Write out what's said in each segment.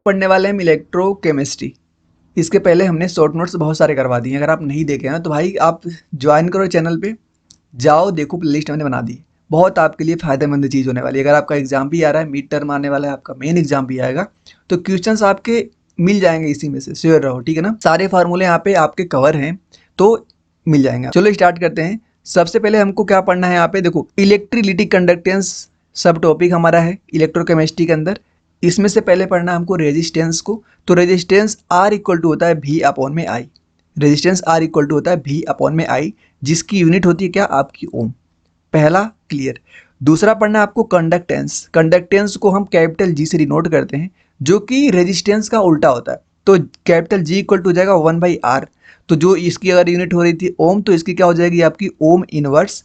पढ़ने वाले हम इलेक्ट्रोकेमिस्ट्री। इसके पहले हमने शॉर्ट नोट्स बहुत सारे करवा दिए हैं, अगर आप नहीं देखे हैं तो भाई आप ज्वाइन करो चैनल पे, जाओ देखो प्लेलिस्ट मैंने बना दी है। बहुत आपके लिए फायदेमंद चीज़ होने वाली है। अगर आपका एग्जाम भी आ रहा है, मिड टर्म आने वाला है, आपका मेन एग्जाम भी आएगा, तो क्वेश्चंस आपके मिल जाएंगे इसी में से, श्योर रहो, ठीक है ना। सारे फार्मूले यहाँ पे आपके कवर हैं तो मिल जाएंगे। चलो स्टार्ट करते हैं। सबसे पहले हमको क्या पढ़ना है यहाँ पे, देखो इलेक्ट्रिलिटी कंडक्टेंस सब टॉपिक हमारा है इलेक्ट्रोकेमिस्ट्री के अंदर। इसमें से पहले पढ़ना है हमको रेजिस्टेंस को। तो रेजिस्टेंस R इक्वल टू होता है V अपॉन में I। Resistance R equal to होता है V अपॉन में I, जिसकी यूनिट होती है क्या, आपकी ओम। पहला क्लियर। दूसरा पढ़ना है आपको कंडक्टेंस। कंडक्टेंस को हम कैपिटल G से डिनोट करते हैं, जो कि रेजिस्टेंस का उल्टा होता है। तो कैपिटल G इक्वल टू हो जाएगा 1/R। तो जो इसकी अगर यूनिट हो रही थी ओम, तो इसकी क्या हो जाएगी आपकी ओम इनवर्स।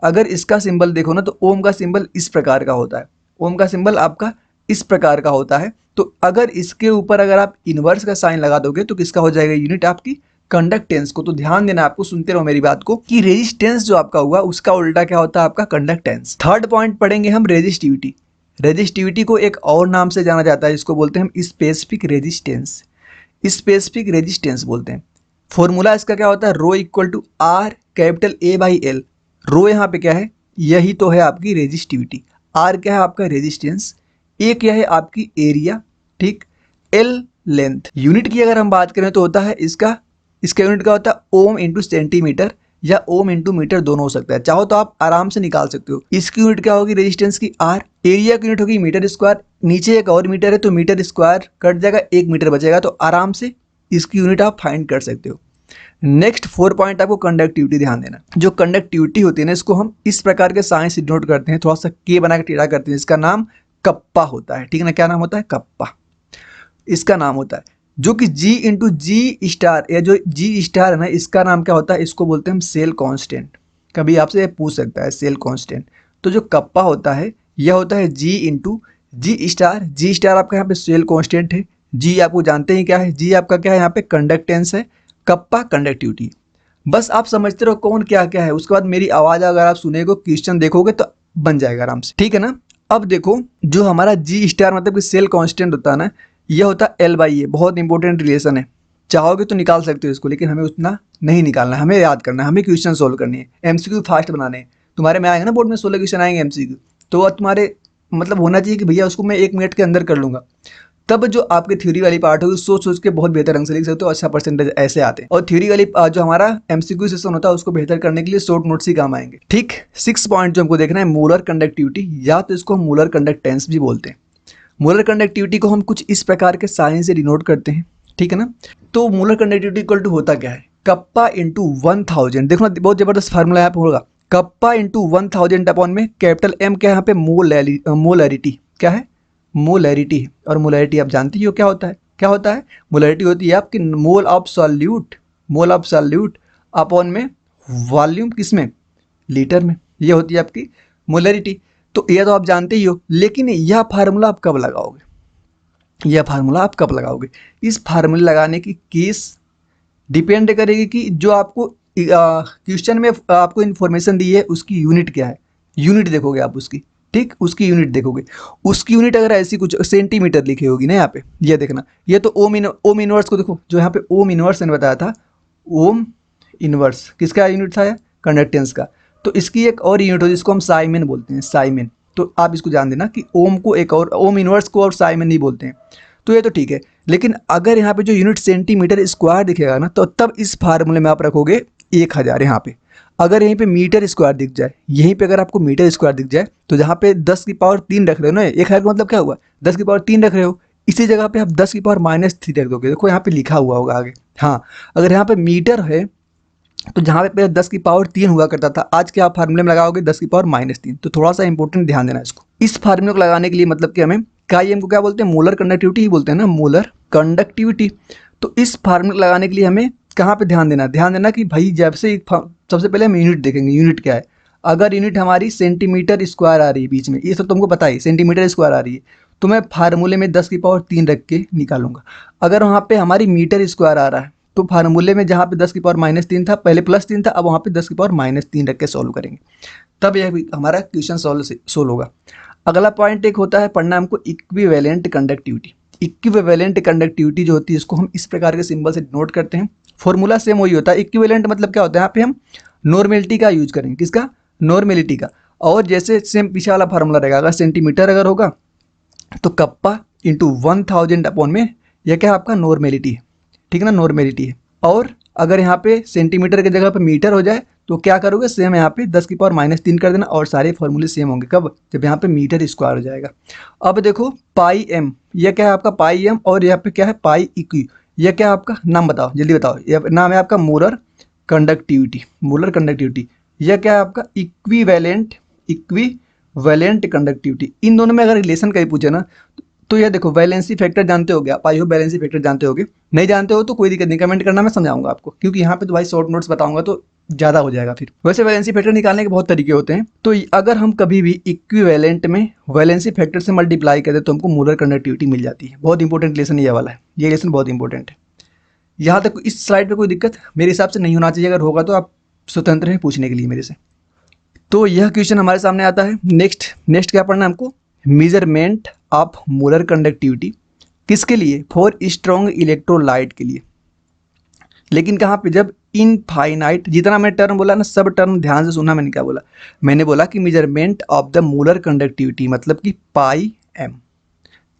अगर इसका सिंबल देखो ना, तो ओम का सिंबल इस प्रकार का होता है। ओम का सिंबल आपका इस प्रकार का होता है। तो अगर इसके ऊपर अगर आप इनवर्स का साइन लगा दोगे तो किसका हो जाएगा यूनिट, आपकी कंडक्टेंस को। तो ध्यान देना आपको, सुनते रहो मेरी बात को, कि रेजिस्टेंस जो आपका हुआ उसका उल्टा क्या होता है, आपका कंडक्टेंस। थर्ड पॉइंट पढ़ेंगे हम रेजिस्टिविटी। रेजिस्टिविटी को एक और नाम से जाना जाता है, इसको बोलते हैं हम स्पेसिफिक रेजिस्टेंस। स्पेसिफिक रेजिस्टेंस बोलते हैं। फॉर्मूला इसका क्या होता है, rho equal to R capital A/L। Rho यहाँ पे क्या है, यही तो है आपकी रेजिस्टिविटी। आर क्या है आपका रेजिस्टेंस, ए क्या है आपकी एरिया, ठीक, एल लेंथ। यूनिट की अगर हम बात करें तो होता है इसका यूनिट क्या होता है, ओम इंटू सेंटीमीटर या ओम इंटू मीटर, दोनों हो सकता है। चाहो तो आप आराम से निकाल सकते हो। इसकी यूनिट क्या होगी रेजिस्टेंस की, आर। एरिया की यूनिट होगी मीटर स्क्वायर। नीचे एक और मीटर है तो मीटर स्क्वायर कट जाएगा, 1 मीटर बचेगा। तो आराम से इसकी यूनिट आप फाइंड कर सकते हो। नेक्स्ट 4 पॉइंट आपको कंडक्टिविटी ध्यान देना। जो कंडक्टिविटी होती है ना, इसको हम इस प्रकार के साइन से डिनोट करते हैं, थोड़ा सा के बना के टेढ़ा करते हैं। इसका नाम कप्पा होता है, ठीक है ना। क्या नाम होता है, कप्पा इसका नाम होता है। जो कि G इंटू जी स्टार, या जो G स्टार है ना, इसका नाम क्या होता है, इसको बोलते हैं हम सेल कांस्टेंट। कभी आपसे पूछ सकता है सेल कांस्टेंट। तो जो कप्पा होता है यह होता है G इंटू जी स्टार। जी स्टार आपका यहाँ पे सेल कांस्टेंट है। G आपको जानते हैं क्या है, G आपका क्या है यहाँ पे कंडक्टेंस है, कप्पा कंडक्टिविटी। बस आप समझते रहो कौन क्या क्या है। उसके बाद मेरी आवाज़ अगर आप सुनेगो, क्वेश्चन देखोगे तो बन जाएगा आराम से, ठीक है ना। अब देखो जो हमारा G स्टार मतलब कि सेल कांस्टेंट होता है ना, यह होता है L/A। बहुत इंपॉर्टेंट रिलेशन है। चाहोगे तो निकाल सकते हो इसको, लेकिन हमें उतना नहीं निकालना है, हमें याद करना है, हमें क्वेश्चन सोल्व करनी है, एमसीक्यू फास्ट बनाने हैं। तुम्हारे में आएगा ना बोर्ड में 16 क्वेश्चन आएंगे एमसीक्यू, तो वह तुम्हारे मतलब होना चाहिए कि भैया उसको मैं 1 मिनट के अंदर कर लूंगा। तब जो आपके थ्योरी वाली पार्ट होगी सोच सोच के बहुत बेहतर ढंग से लिख सकते हो, अच्छा परसेंटेज ऐसे आते हैं। और थ्योरी वाली जो हमारा एमसीक्यू सेशन होता है उसको बेहतर करने के लिए शॉर्ट नोट्स ही काम आएंगे, ठीक। 6 पॉइंट जो हमको देखना है, मोलर कंडक्टिविटी, या तो इसको हम मोलर कंडक्टेंस भी बोलते हैं। मोलर कंडक्टिविटी को हम कुछ इस प्रकार के साइन से डिनोट करते हैं, ठीक है ना। तो मोलर कंडक्टिविटी इक्वल टू होता क्या है, कप्पा इंटू 1000। देखो ना बहुत जबरदस्त फार्मूला यहाँ पे होगा, कप्पा इंटू 1000 अपॉन में कैपिटल M क्या है यहाँ पे, मोलैरिटी। क्या है, मोलैरिटी है। और मोलैरिटी आप जानते ही हो क्या होता है, क्या होता है मोलैरिटी होती है आपकी mole of solute, mole of solute upon में वॉल्यूम किसमें, लीटर में। ये होती है आपकी मोलैरिटी। तो यह तो आप जानते ही हो, लेकिन यह फार्मूला आप कब लगाओगे, यह फार्मूला आप कब लगाओगे। इस फार्मूले लगाने की केस डिपेंड करेगी कि जो आपको क्वेश्चन में आपको इन्फॉर्मेशन दी है उसकी यूनिट क्या है। यूनिट देखोगे आप उसकी, ठीक, उसकी यूनिट देखोगे। उसकी यूनिट अगर ऐसी कुछ सेंटीमीटर लिखी होगी ना यहाँ पे, ये देखना, ये तो ओम इनवर्स को देखो, जो यहाँ पे ओम इनवर्स ने बताया था, ओम इनवर्स किसका यूनिट था, कंडक्टेंस का। तो इसकी एक और यूनिट हो जिसको हम साइमन बोलते हैं, साइमन। तो आप इसको जान देना कि ओम को एक और, ओम इनवर्स को और साइमन नहीं बोलते हैं। तो ये तो ठीक है, लेकिन अगर यहाँ पे जो यूनिट सेंटीमीटर स्क्वायर दिखेगा ना, तो तब इस फार्मूले में आप रखोगे 1000 यहाँ पे। अगर यहीं पे मीटर स्क्वायर दिख जाए, यहीं पे अगर आपको मीटर स्क्वायर दिख जाए, तो जहाँ पे 10 की पावर 3 रख रहे हो ना, 1000 का मतलब क्या हुआ, 10 की पावर 3 रख रहे हो, इसी जगह पे आप 10 की पावर -3 रख दोगे। देखो यहाँ पे लिखा हुआ होगा आगे। हाँ, अगर यहाँ पे मीटर है तो जहाँ पे पहले 10 की पावर 3 हुआ करता था, आज के आप फार्मूले में लगाओगे 10 की पावर -3। तो थोड़ा सा इंपॉर्टेंट ध्यान देना इसको। इस फार्मूले को लगाने के लिए मतलब कि हमें काई को क्या बोलते हैं, मोलर कंडक्टिविटी ही बोलते हैं ना, मोलर कंडक्टिविटी। तो इस फार्मूले लगाने के लिए हमें कहाँ पे ध्यान देना, ध्यान देना कि भाई जब से सबसे पहले हम यूनिट देखेंगे, यूनिट क्या है। अगर यूनिट हमारी सेंटीमीटर स्क्वायर आ रही है बीच में, ये सब तुमको पता है, सेंटीमीटर स्क्वायर आ रही है, तो मैं फार्मूले में 10 की पावर 3 रख के निकालूंगा। अगर वहाँ पे हमारी मीटर स्क्वायर आ रहा है, तो फार्मूले में जहाँ पे 10 की पावर -3 था, पहले +3 था, अब वहाँ पे 10 की पावर -3 रख के सॉल्व करेंगे, तब यह हमारा क्वेश्चन सोल्व होगा। अगला पॉइंट एक होता है पढ़ना हमको इक्विवेलेंट कंडक्टिविटी। इक्विवेलेंट कंडक्टिविटी जो होती है इसको हम इस प्रकार के सिंबल से नोट करते हैं। फॉर्मूला सेम वही होता है। इक्विवेलेंट मतलब क्या होता है, यहाँ पे हम नॉर्मेलिटी का यूज करेंगे, किसका, नॉर्मेलिटी का। और जैसे सेम पीछे वाला फार्मूला रहेगा, अगर सेंटीमीटर अगर होगा तो कप्पा इंटू 1000 अपॉन में यह क्या है आपका नॉर्मेलिटी है, ठीक है ना, नॉर्मेलिटी है। और अगर यहाँ पे सेंटीमीटर की जगह पे मीटर हो जाए तो क्या करोगे, सेम यहाँ पे 10 की पावर -3 कर देना और सारे फॉर्मूले सेम होंगे। कब, जब यहाँ पे मीटर स्क्वायर हो जाएगा। अब देखो पाई एम, यह क्या है आपका पाई एम, और यहाँ पे क्या है पाई इक्वी, यह क्या है आपका, नाम बताओ जल्दी बताओ, यह नाम है आपका मोलर कंडक्टिविटी, मोलर कंडक्टिविटी। यह क्या है आपका इक्विवेलेंट, इक्विवेलेंट कंडक्टिविटी। इन दोनों में अगर रिलेशन कहीं पूछे ना तो यह देखो वैलेंसी फैक्टर जानते होगे आप, आई होप वैलेंसी फैक्टर जानते होगे। नहीं जानते हो तो कोई दिक्कत नहीं, कमेंट करना, मैं समझाऊंगा आपको, क्योंकि यहाँ पे तो भाई शॉर्ट नोट्स बताऊंगा तो ज़्यादा हो जाएगा फिर। वैसे वैलेंसी फैक्टर निकालने के बहुत तरीके होते हैं। तो अगर हम कभी भी इक्विवेलेंट में वैलेंसी फैक्टर से मल्टीप्लाई करें तो हमको मोलर कंडक्टिविटी मिल जाती है। बहुत इंपॉर्टेंट लेसन ये वाला है, ये लेसन बहुत इंपॉर्टेंट है। यहाँ तक इस स्लाइड पे कोई दिक्कत मेरे हिसाब से नहीं होना चाहिए, अगर होगा तो आप स्वतंत्र हैं पूछने के लिए मेरे से। तो यह क्वेश्चन हमारे सामने आता है। नेक्स्ट क्या पढ़ना है हमको, मेजरमेंट ऑफ मोलर कंडक्टिविटी, किसके लिए, फॉर स्ट्रॉन्ग इलेक्ट्रोलाइट के लिए। लेकिन कहाँ पे, जब इनफाइनाइट, जितना मैं टर्म बोला ना सब टर्म ध्यान से सुनना, मैंने क्या बोला, मैंने बोला कि measurement of the molar conductivity मतलब कि पाई एम,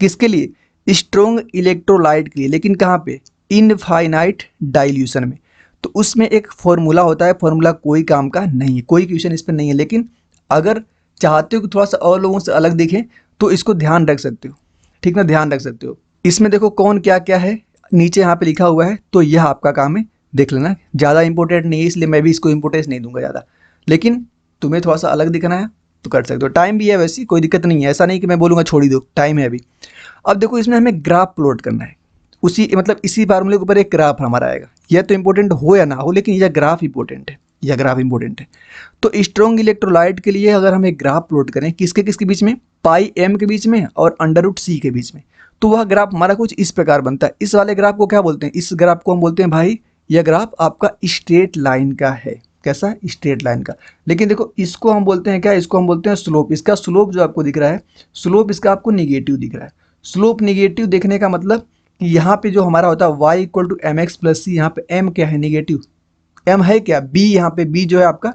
किसके लिए, स्ट्रॉन्ग इलेक्ट्रोलाइट के लिए। लेकिन कहाँ पे, इनफाइनाइट डाइल्यूशन में। तो उसमें एक फॉर्मूला होता है, फॉर्मूला कोई काम का नहीं है, कोई क्वेश्चन इस पर नहीं है। लेकिन अगर चाहते हो कि थोड़ा सा और लोगों से अलग दिखे तो इसको ध्यान रख सकते हो, ठीक ना, ध्यान रख सकते हो। इसमें देखो कौन क्या क्या है नीचे यहाँ पे लिखा हुआ है, तो यह आपका काम है देख लेना। ज़्यादा इंपॉर्टेंट नहीं है इसलिए मैं भी इसको इंपॉर्टेंस नहीं दूंगा ज़्यादा, लेकिन तुम्हें थोड़ा सा अलग दिखना है तो कर सकते हो। टाइम भी है वैसी, कोई दिक्कत नहीं है, ऐसा नहीं कि मैं बोलूँगा छोड़ ही दो, टाइम है अभी। अब देखो इसमें हमें ग्राफ प्लॉट करना है, उसी मतलब इसी फार्मूले के ऊपर एक ग्राफ हमारा आएगा। यह तो इंपॉर्टेंट हो या ना हो, लेकिन यह ग्राफ इंपॉर्टेंट है, यह ग्राफ इंपॉर्टेंट है। तो स्ट्रॉन्ग इलेक्ट्रोलाइट के लिए अगर हम एक ग्राफ प्लॉट करें, किसके किसके बीच में, पाई एम के बीच में और √c के बीच में, तो वह ग्राफ हमारा कुछ इस प्रकार बनता है। इस वाले ग्राफ को क्या बोलते हैं, इस ग्राफ को हम बोलते हैं भाई, यह ग्राफ आपका स्ट्रेट लाइन का है। कैसा, स्ट्रेट लाइन का। लेकिन देखो इसको हम बोलते हैं क्या, इसको हम बोलते हैं स्लोप। इसका स्लोप जो आपको दिख रहा है, स्लोप इसका आपको निगेटिव दिख रहा है। स्लोप निगेटिव देखने का मतलब कि यहाँ पे जो हमारा होता है y = mx + c, यहाँ पे m क्या है, निगेटिव। m है क्या, b, यहाँ पे b जो है आपका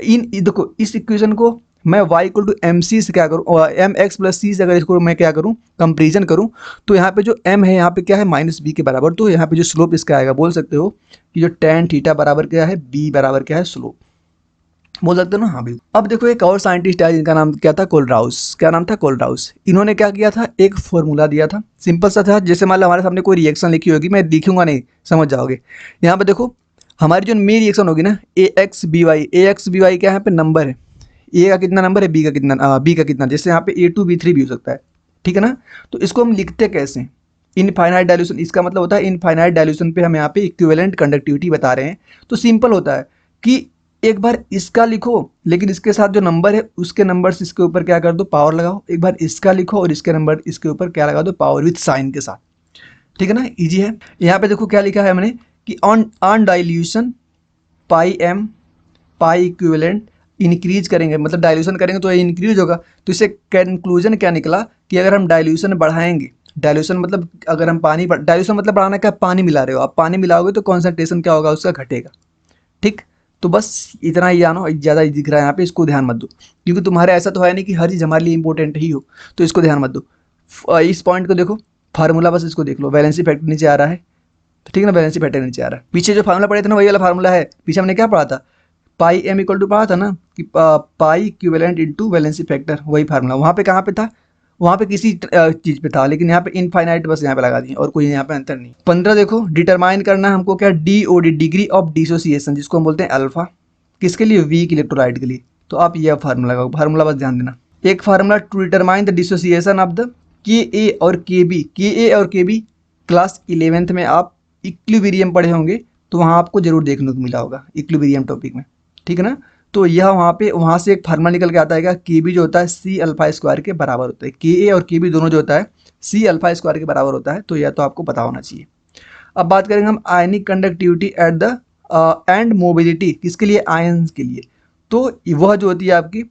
देखो इस इक्वेशन को मैं y = mc से क्या करूँ, mx + c से अगर इसको मैं क्या करूँ, कंपेरिजन करूँ, तो यहाँ पे जो m है यहाँ पे क्या है -b के बराबर। तो यहाँ पे जो स्लोप इसका आएगा, बोल सकते हो कि जो tan थीटा बराबर क्या है, b बराबर क्या है, स्लोप, बोल सकते हो ना, हाँ भाई। अब देखो एक और साइंटिस्ट है जिनका नाम क्या था, कोलराउस। क्या नाम था, कोलराउस। इन्होंने क्या किया था, एक फॉर्मूला दिया था, सिंपल सा था। जैसे मान लो हमारे सामने कोई रिएक्शन लिखी होगी, मैं लिखूंगा नहीं, समझ जाओगे। यहाँ पे देखो हमारी जो मेन रिएक्शन होगी ना, AXBY, AXBY क्या है, यहाँ पे नंबर है, ए का कितना नंबर है, बी का कितना, बी का कितना, जैसे यहाँ पे A2 B3 भी हो सकता है, ठीक है ना। तो इसको हम लिखते कैसे, इनफाइनाइट डायल्यूशन, इसका मतलब होता है इनफाइनाइट डायल्यूशन पे हम यहाँ पे इक्विवेलेंट कंडक्टिविटी बता रहे हैं। तो सिंपल होता है कि एक बार इसका लिखो, लेकिन इसके साथ जो नंबर है उसके नंबर से इसके ऊपर क्या कर दो, पावर लगाओ। एक बार इसका लिखो और इसके नंबर इसके ऊपर क्या लगा दो, पावर विथ साइन के साथ, ठीक है ना, इजी है। यहाँ पे देखो क्या लिखा है मैंने कि ऑन डाइल्यूशन पाई एम, पाई इक्विवेलेंट इंक्रीज करेंगे, मतलब डाइल्यूशन करेंगे तो ये इंक्रीज होगा। तो इससे कंक्लूजन क्या निकला कि अगर हम डाइल्यूशन बढ़ाएंगे, डाइल्यूशन मतलब अगर हम पानी, डाइल्यूशन मतलब बढ़ाना क्या, पानी मिला रहे हो आप, पानी मिलाओगे तो कॉन्सेंट्रेशन क्या होगा, उसका घटेगा, ठीक। तो बस इतना ही जानो, ज़्यादा दिख रहा है यहाँ पे, इसको ध्यान मत दो, क्योंकि तुम्हारे ऐसा तो है नहीं कि हर चीज़ हमारे लिए इंपॉर्टेंट ही हो, तो इसको ध्यान मत दो। इस पॉइंट को देखो, फार्मूला बस इसको देख लो, वैलेंसी फैक्टर नीचे आ रहा है, तो ठीक है ना, वैलेंसी फैक्टर नीचे आ रहा है। पीछे जो फार्मूला पढ़े थे ना वही वाला फार्मूला है, पीछे हमने क्या पढ़ा था, पाई एम इक्वल टू पढ़ा था ना कि पाई इक्विवेलेंट इंटू वैलेंसी फैक्टर, वही फार्मूला वहाँ पे कहाँ पे था, वहाँ पे किसी चीज़ पे था, लेकिन यहाँ पे इनफाइनाइट बस यहाँ पे लगा दी और कोई यहाँ पे अंतर नहीं। 15 देखो, डिटरमाइन करना है हमको क्या, DOD, डिग्री ऑफ डिसोसिएशन, जिसको हम बोलते हैं अल्फा, किसके लिए, वीक इलेक्ट्रोलाइट के लिए। तो आप यह फार्मूला लगाओ, फार्मूला बस ध्यान देना। एक formula to determine the dissociation of the KA और KB, KA और KB क्लास 11th में आप इक्विलिब्रियम पढ़े होंगे, तो वहाँ आपको जरूर देखने को मिला होगा इक्विलिब्रियम टॉपिक में, ठीक है ना। तो यह वहाँ से एक फार्मूला निकल के आता है, KB जो होता है C∝² के बराबर होता है, KA और KB दोनों जो होता है C∝² के बराबर होता है, तो यह तो आपको पता होना चाहिए। अब बात करेंगे हम ionic conductivity at the end mobility, किसके लिए, आयंस के लिए। तो वह जो होती है आपकी,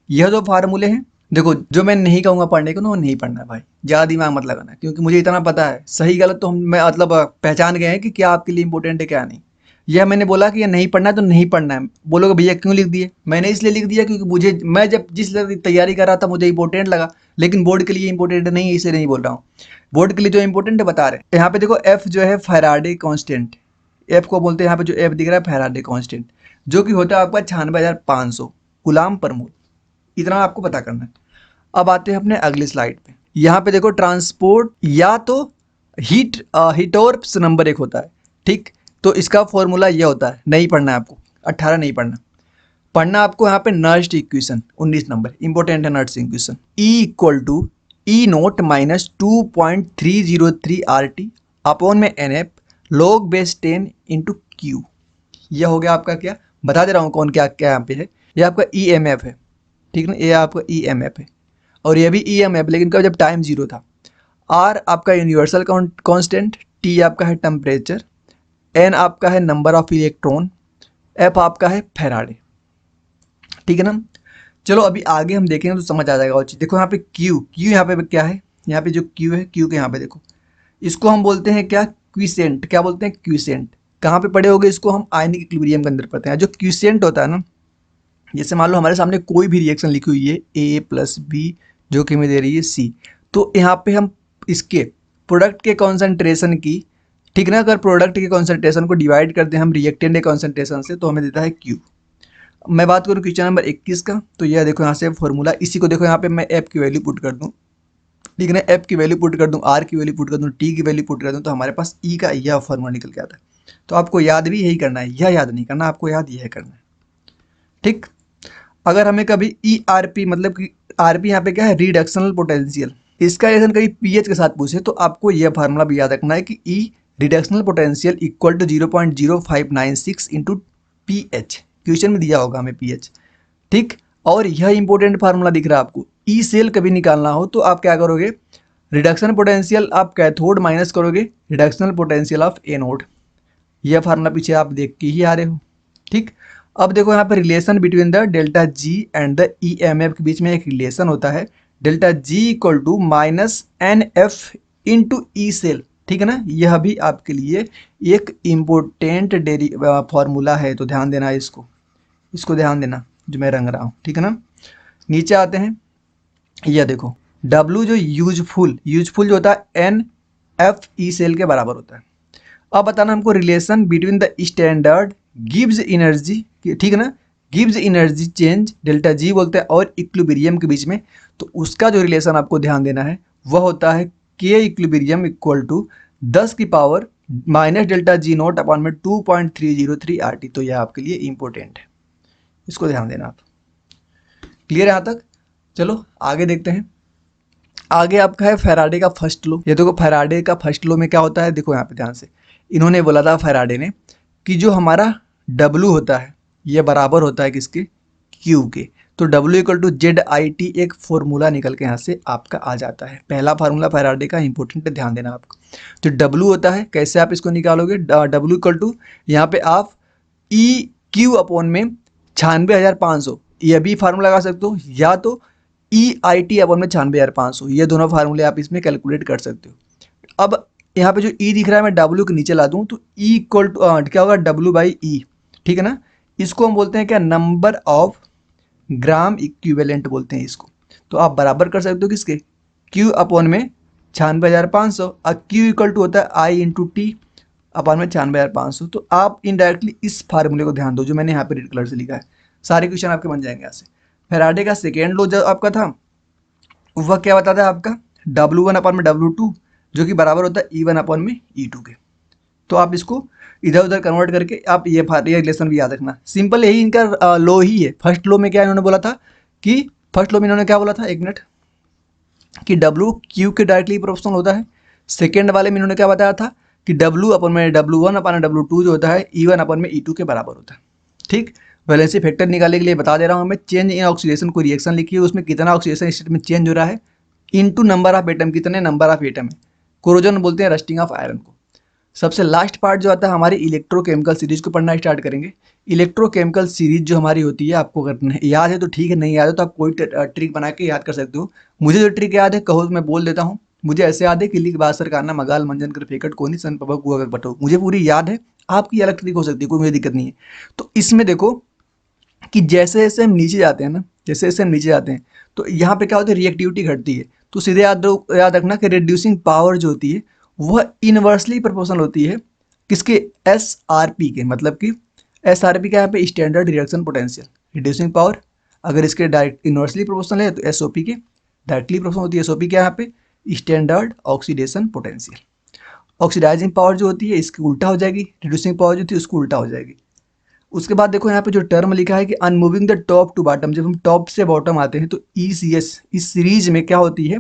यह जो फार्मूले हैं देखो जो मैं नहीं कहूँगा पढ़ने को ना वो नहीं पढ़ना है भाई, ज़्यादा दिमाग मत लगाना, क्योंकि मुझे इतना पता है सही गलत तो हम मैं मतलब पहचान गए हैं कि क्या आपके लिए इंपॉर्टेंट है क्या नहीं। यह मैंने बोला कि ये नहीं पढ़ना है तो नहीं पढ़ना है। बोलोगे भैया क्यों लिख दिए? मैंने इसलिए लिख दिया क्योंकि मुझे मैं जब जिस तैयारी कर रहा था मुझे इंपॉर्टेंट लगा, लेकिन बोर्ड के लिए इंपॉर्टेंट नहीं है इसलिए नहीं बोल रहा हूँ। बोर्ड के लिए जो इंपॉर्टेंट है बता रहे हैं। यहाँ पे देखो एफ जो है फैराडे कांस्टेंट, एफ को बोलते हैं, यहाँ पे जो एफ दिख रहा है फैराडे कांस्टेंट, जो कि होता है आपका 96,500 गुलाम पर मोल। इतना आपको पता करना है। अब आते हैं अपने अगली स्लाइड पे। यहाँ पे देखो ट्रांसपोर्ट या तो हीटोर्प्स नंबर एक होता है, ठीक। तो इसका फॉर्मूला ये होता है, नहीं पढ़ना है आपको, 18 नहीं पढ़ना। पढ़ना आपको यहाँ पे नर्स्ट इक्वेशन 19 नंबर इंपॉर्टेंट है। Nernst equation E equal to E naught minus 2.303 RT upon में NF log base 10 into Q. यह हो गया आपका क्या, बता दे रहा हूँ कौन क्या क्या यहाँ पे है। ये आपका EMF है, ठीक ना, ये आपका EMF है और ये भी EMF, लेकिन कब जब टाइम जीरो था। R आपका यूनिवर्सल कांस्टेंट, T आपका है टेम्परेचर, N आपका है नंबर ऑफ इलेक्ट्रॉन, F आपका है फैराडे, ठीक है ना। चलो अभी आगे हम देखेंगे तो समझ आ जाएगा और चीज़। देखो यहाँ पे Q यहाँ पे क्या है, यहाँ पे जो Q है, Q के यहाँ पे देखो, इसको हम बोलते हैं क्या, क्विसेंट। क्या बोलते हैं, क्विसेंट। कहाँ पे पढ़े होगे इसको, हम आयनिक इक्विलिब्रियम के अंदर पढ़ते हैं। जो क्विसेंट होता है ना, जैसे मान लो हमारे सामने कोई भी रिएक्शन लिखी हुई है A+B जो कि हमें दे रही है C, तो यहाँ पे हम इसके प्रोडक्ट के कॉन्सेंट्रेशन की, ठीक ना, अगर प्रोडक्ट के कॉन्सेंट्रेशन को डिवाइड करते हैं हम रिएक्टेंट के कॉन्सेंट्रेशन से तो हमें देता है Q। मैं बात करूँ क्वेश्चन नंबर 21 का, तो यह देखो यहाँ से फॉर्मूला, इसी को देखो यहाँ पे मैं F की वैल्यू पुट कर दूँ, ठीक है ना, F की वैल्यू पुट कर दूँ, R की वैल्यू पुट कर दूँ, T की वैल्यू पुट कर दूँ, तो हमारे पास E का यह फॉर्मूला निकल के आता है। तो आपको याद भी यही करना है, यह याद नहीं करना, आपको याद यह करना है, ठीक। अगर हमें कभी ERP मतलब कि RP यहाँ पे क्या है, रिडक्शनल पोटेंशियल, इसका रिलेशन कभी पीएच के साथ पूछे तो आपको यह फार्मूला भी याद रखना है कि E reductional potential equal to 0.0596 into pH. Question में दिया होगा हमें पीएच, ठीक। और यह इंपॉर्टेंट फार्मूला दिख रहा है आपको। ई सेल कभी निकालना हो तो आप क्या करोगे, रिडक्शन पोटेंशियल आप कैथोड माइनस करोगे रिडक्शनल पोटेंशियल ऑफ एनोड। यह फार्मूला पीछे आप देख के ही आ रहे हो, ठीक। अब देखो यहाँ पर relation between the delta G and the EMF के बीच में एक रिलेशन होता है, delta G equal to minus NF into E cell, ठीक है ना। यह भी आपके लिए एक इम्पोर्टेंट फॉर्मूला है, तो ध्यान देना इसको, इसको ध्यान देना जो मैं रंग रहा हूँ, ठीक है ना। नीचे आते हैं, यह देखो W जो यूजफुल जो होता है NF सेल के बराबर होता है। अब बताना हमको relation between the standard gives energy, ठीक है ना, gives energy change delta G बोलते हैं और इक्विलिब्रियम के बीच में, तो उसका जो रिलेशन आपको ध्यान देना है वह होता है के इक्विलिब्रियम इक्वल टू 10 की power minus delta G naught upon में 2.303 RT। तो यह आपके लिए इंपॉर्टेंट है, इसको ध्यान देना आप। क्लियर है यहाँ तक? चलो आगे देखते हैं। आगे आपका है फैराडे का फर्स्ट लॉ। ये देखो फैराडे का फर्स्ट लॉ में क्या होता है, देखो यहाँ पे ध्यान से, इन्होंने बोला था फैराडे ने कि जो हमारा W होता है ये बराबर होता है किसके, Q के। तो W इक्वल टू ZIT एक फॉर्मूला निकल के यहाँ से आपका आ जाता है। पहला फार्मूला फैराडे का इंपॉर्टेंट है, ध्यान देना आपको। तो W होता है, कैसे आप इसको निकालोगे, W इक्वल टू यहाँ पे आप EQ अपॉन में 96,500 यह भी फार्मूला लगा सकते हो, या तो EIT अपॉन में 96,500, ये दोनों फार्मूले आप इसमें कैलकुलेट कर सकते हो। अब यहाँ पे जो E दिख रहा है मैं W के नीचे ला दूँ तो E इक्वल टू क्या होगा, W/E, ठीक है ना। इसको हम बोलते हैं क्या, नंबर ऑफ ग्राम इक्विवेलेंट बोलते हैं इसको। तो आप बराबर कर सकते हो किसके, Q अपॉन में 96,500, और Q इक्वल टू होता है I इंटू टी अपॉन में 96,500। तो आप इनडायरेक्टली इस फार्मूले को ध्यान दो जो मैंने यहाँ पे रेड कलर से लिखा है, सारे क्वेश्चन आपके बन जाएंगे यहाँ से। फैराडे का सेकेंड लॉ जो आपका था वह क्या बताता है आपका, W1 अपॉन में W2 जो कि बराबर होता है E1 अपॉन में E2 के। तो आप इसको इधर उधर कन्वर्ट करके आप ये रिलेशन भी याद रखना। सिंपल यही इनका लॉ ही है। फर्स्ट लॉ में क्या इन्होंने बोला था कि, फर्स्ट लॉ में इन्होंने क्या बोला था, एक मिनट, कि W Q के डायरेक्टली प्रोपोर्शनल होता है। सेकेंड वाले में इन्होंने क्या बताया था कि W अपन में W1 अपन W2 जो होता है E1 अपन में E2 के बराबर होता है, ठीक। वैलेंसी फैक्टर निकालने के लिए बता दे रहा हूँ मैं, चेंज इन ऑक्सीडेशन को रिएक्शन लिखिए, उसमें कितना ऑक्सीडेशन स्टेट में चेंज हो रहा है, इनटू नंबर ऑफ एटम, कितने नंबर ऑफ एटम है। कोरोजन बोलते हैं रस्टिंग ऑफ आयरन को। सबसे लास्ट पार्ट जो आता है हमारी इलेक्ट्रोकेमिकल सीरीज को पढ़ना स्टार्ट करेंगे। इलेक्ट्रोकेमिकल सीरीज जो हमारी होती है, आपको अगर याद है तो ठीक है, नहीं याद है तो आप कोई ट्रिक बना के याद कर सकते हो। मुझे जो ट्रिक याद है कहो तो मैं बोल देता हूँ। मुझे ऐसे याद है, किली बासर काना मगाल मंजन कर फेकट कोनी सन पबा कुआ बटो, मुझे पूरी याद है। आपकी अलग ट्रिक हो सकती है, कोई मुझे दिक्कत नहीं है। तो इसमें देखो कि जैसे जैसे हम नीचे जाते हैं ना, जैसे जैसे हम नीचे जाते हैं तो यहाँ पे क्या होता है, रिएक्टिविटी घटती है। तो सीधे याद रखना कि रिड्यूसिंग पावर जो होती है वह इनवर्सली प्रोपोर्शनल होती है किसके, एस आर पी के। मतलब कि एस आर पी का यहाँ पे standard reaction potential, reducing power अगर इसके डायरेक्ट इनवर्सली प्रोपोर्शनल है तो एस ओ पी के डायरेक्टली प्रोपोर्शनल होती है। एस ओ पी के यहाँ पे standard oxidation potential. Oxidising power जो होती है इसकी उल्टा हो जाएगी, रिड्यूसिंग पावर जो होती है उसकी उल्टा हो जाएगी। उसके बाद देखो यहाँ पे जो टर्म लिखा है कि unmoving the top to bottom, जब हम टॉप से बॉटम आते हैं तो ECS इस सीरीज में क्या होती है,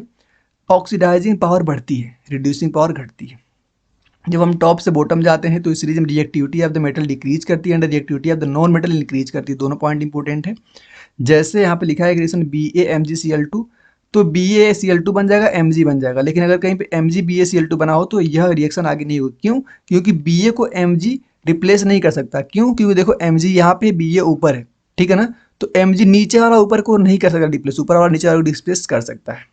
ऑक्सीडाइजिंग पावर बढ़ती है, रिड्यूसिंग पावर घटती है। जब हम टॉप से बॉटम जाते हैं तो इस सीरीज में reactivity of the metal decrease करती है and reactivity of the non metal increase करती है। दोनों पॉइंट इंपॉर्टेंट है। जैसे यहाँ पे लिखा है रिएक्शन BaMgCl2, तो BaCl2 बन जाएगा, Mg बन जाएगा। लेकिन अगर कहीं पे MgBaCl2 बना हो तो यह रिएक्शन आगे नहीं होगी। क्यों? क्योंकि Ba को Mg रिप्लेस नहीं कर सकता। क्यों? क्योंकि देखो Mg यहाँ पे, Ba ऊपर है, ठीक है ना। तो Mg नीचे वाला ऊपर को नहीं कर सकता रिप्लेस, ऊपर वाला नीचे वाले को डिस्प्लेस कर सकता है।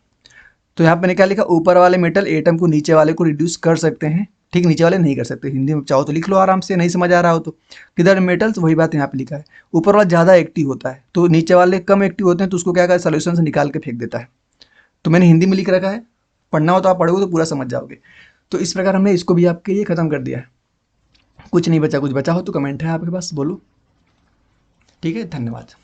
तो यहाँ पे ने क्या लिखा, ऊपर वाले मेटल एटम को नीचे वाले को रिड्यूस कर सकते हैं, ठीक, नीचे वाले नहीं कर सकते। हिंदी में चाहो तो लिख लो आराम से, नहीं समझ आ रहा हो तो। किधर मेटल्स, वही बात यहाँ पे लिखा है। ऊपर वाला ज़्यादा एक्टिव होता है तो नीचे वाले कम एक्टिव होते हैं, तो उसको क्या करता है, सोल्यूशन से निकाल के फेंक देता है। तो मैंने हिंदी में लिख रखा है, पढ़ना हो तो आप पढ़ोगे तो पूरा समझ जाओगे। तो इस प्रकार हमने इसको भी आपके लिए खत्म कर दिया है। कुछ नहीं बचा, कुछ बचा हो तो कमेंट है आपके पास, बोलो। ठीक है, धन्यवाद।